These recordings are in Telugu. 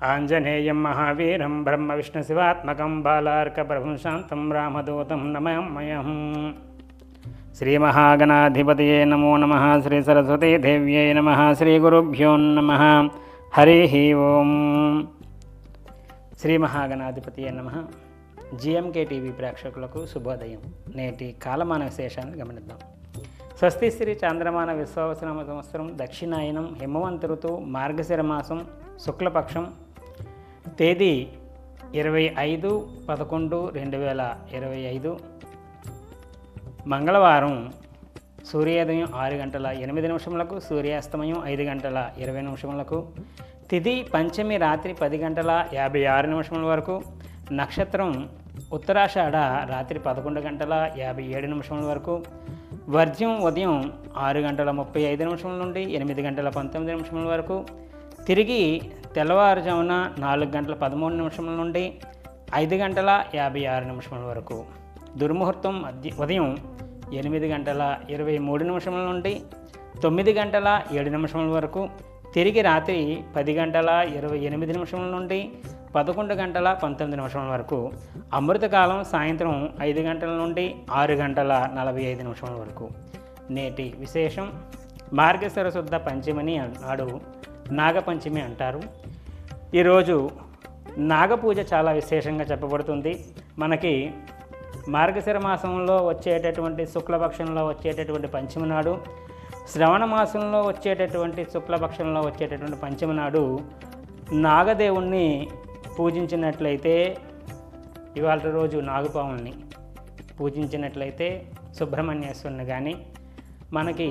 ఆంజనేయం మహావీరం బ్రహ్మ విష్ణు శివాత్మకం బాలార్కప్రభుం శాంతం రామదూతం నమామ్యహం. శ్రీమహాగణాధిపతయే నమో నమః. శ్రీ సరస్వతీదేవ్యై నమః. శ్రీ గురుభ్యో నమః. హరి ఓం. శ్రీ మహాగణాధిపతయే నమః. జిఎంకే టీవీ ప్రేక్షకులకు శుభోదయం. నేటి కాలమాన విశేషాన్ని గమనిద్దాం. స్వస్తి శ్రీ చాంద్రమాన విశ్వావసనామ సంవత్సరం దక్షిణాయనం హిమవంత ఋతువు మార్గశిర మాసం శుక్లపక్షం తేదీ 25/11/2025 మంగళవారం. సూర్యోదయం 6:08, సూర్యాస్తమయం 5:20 తిథి పంచమి రాత్రి 10:56 వరకు, నక్షత్రం ఉత్తరాషాఢ రాత్రి 11:57 వరకు, వర్జ్యం ఉదయం 6:35 నుండి 8:19 వరకు, తిరిగి తెల్లవారుజామున 4:13 నుండి 5:56 వరకు, దుర్ముహూర్తం ఉదయం 8:23 నుండి 9:07 వరకు, తిరిగి రాత్రి 10:28 నుండి 11:19 వరకు, అమృతకాలం సాయంత్రం 5 గంటల నుండి 6:45 వరకు. నేటి విశేషం మార్గశిర శుద్ధ పంచమిని నాడు నాగపంచమి అంటారు. ఈరోజు నాగపూజ చాలా విశేషంగా చెప్పబడుతుంది. మనకి మార్గశిర మాసంలో వచ్చేటటువంటి శుక్లపక్షంలో వచ్చేటటువంటి పంచమి నాడు, శ్రవణ మాసంలో వచ్చేటటువంటి శుక్లపక్షంలో వచ్చేటటువంటి పంచమి నాడు నాగదేవుణ్ణి పూజించినట్లయితే, ఇవాళ రోజు నాగపాముల్ని పూజించినట్లయితే సుబ్రహ్మణ్యేశ్వరుని కానీ మనకి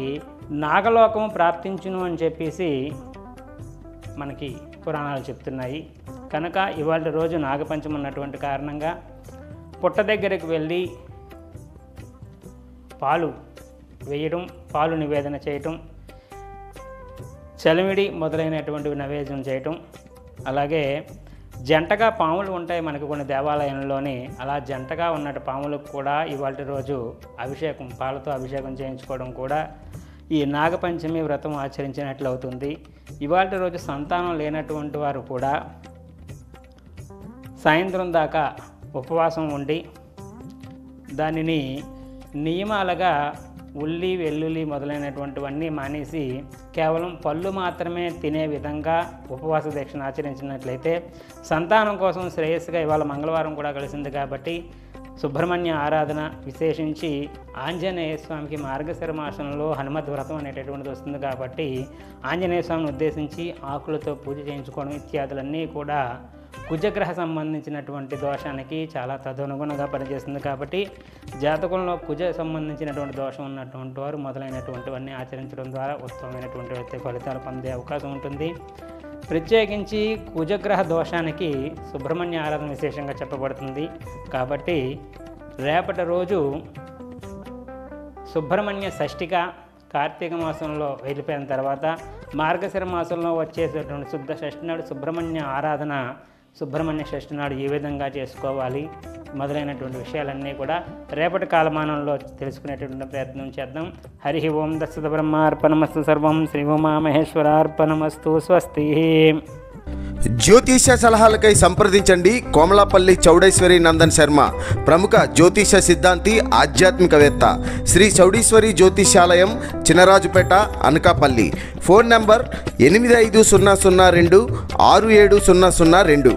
నాగలోకము ప్రాప్తించును అని చెప్పేసి మనకి పురాణాలు చెప్తున్నాయి. కనుక ఇవాళ రోజు నాగపంచమి ఉన్నటువంటి కారణంగా పుట్ట దగ్గరికి వెళ్ళి పాలు వేయడం, పాలు నివేదన చేయటం, చలిమిడి మొదలైనటువంటివి నైవేద్యం చేయటం, అలాగే జంటగా పాములు ఉంటాయి మనకు కొన్ని దేవాలయంలోని, అలా జంటగా ఉన్నట్టు పాములకు కూడా ఇవాళ రోజు అభిషేకం, పాలతో అభిషేకం చేయించుకోవడం కూడా ఈ నాగపంచమి వ్రతం ఆచరించినట్లు అవుతుంది. ఇవాళ రోజు సంతానం లేనటువంటి వారు కూడా సాయంత్రం దాకా ఉపవాసం ఉండి దానిని నియమాలుగా ఉల్లి వెల్లుల్లి మొదలైనటువంటివన్నీ మానేసి కేవలం పళ్ళు మాత్రమే తినే విధంగా ఉపవాస దీక్షను ఆచరించినట్లయితే సంతానం కోసం శ్రేయస్సుగా, ఇవాళ మంగళవారం కూడా కలిసింది కాబట్టి సుబ్రహ్మణ్య ఆరాధన, విశేషించి ఆంజనేయ స్వామికి మార్గశిర మాసంలో హనుమద్ వ్రతం అనేటటువంటిది వస్తుంది కాబట్టి ఆంజనేయ స్వామిని ఉద్దేశించి ఆకులతో పూజ చేయించుకోవడం ఇత్యాదులన్నీ కూడా కుజగ్రహ సంబంధించినటువంటి దోషానికి చాలా తదనుగుణంగా పనిచేస్తుంది. కాబట్టి జాతకంలో కుజ సంబంధించినటువంటి దోషం ఉన్నటువంటి వారు మొదలైనటువంటివన్నీ ఆచరించడం ద్వారా ఉత్తమమైనటువంటి ఫలితాలు పొందే అవకాశం ఉంటుంది. ప్రత్యేకించి కుజగ్రహ దోషానికి సుబ్రహ్మణ్య ఆరాధన విశేషంగా చెప్పబడుతుంది. కాబట్టి రేపటి రోజు సుబ్రహ్మణ్య షష్ఠిక కార్తీక మాసంలో వెళ్ళిపోయిన తర్వాత మార్గశిర మాసంలో వచ్చేటటువంటి శుద్ధ షష్ఠి నాడు సుబ్రహ్మణ్య ఆరాధన, సుబ్రహ్మణ్య షష్ఠి నాడు ఏ విధంగా చేసుకోవాలి మొదలైనటువంటి విషయాలన్నీ కూడా రేపటి కాలమానంలో తెలుసుకునేటటువంటి ప్రయత్నం చేద్దాం. హరి ఓం. దశరథ బ్రహ్మార్పణమస్తు. సర్వం శ్రీ ఉమామహేశ్వరార్పణమస్తు. స్వస్తి. జ్యోతిష సలహాలకై సంప్రదించండి కోమలాపల్లి చౌడేశ్వరి నందన్ శర్మ, ప్రముఖ జ్యోతిష సిద్ధాంతి, ఆధ్యాత్మికవేత్త. శ్రీ చౌడేశ్వరి జ్యోతిషాలయం, చినరాజుపేట, అనకాపల్లి. Phone number 8500267002.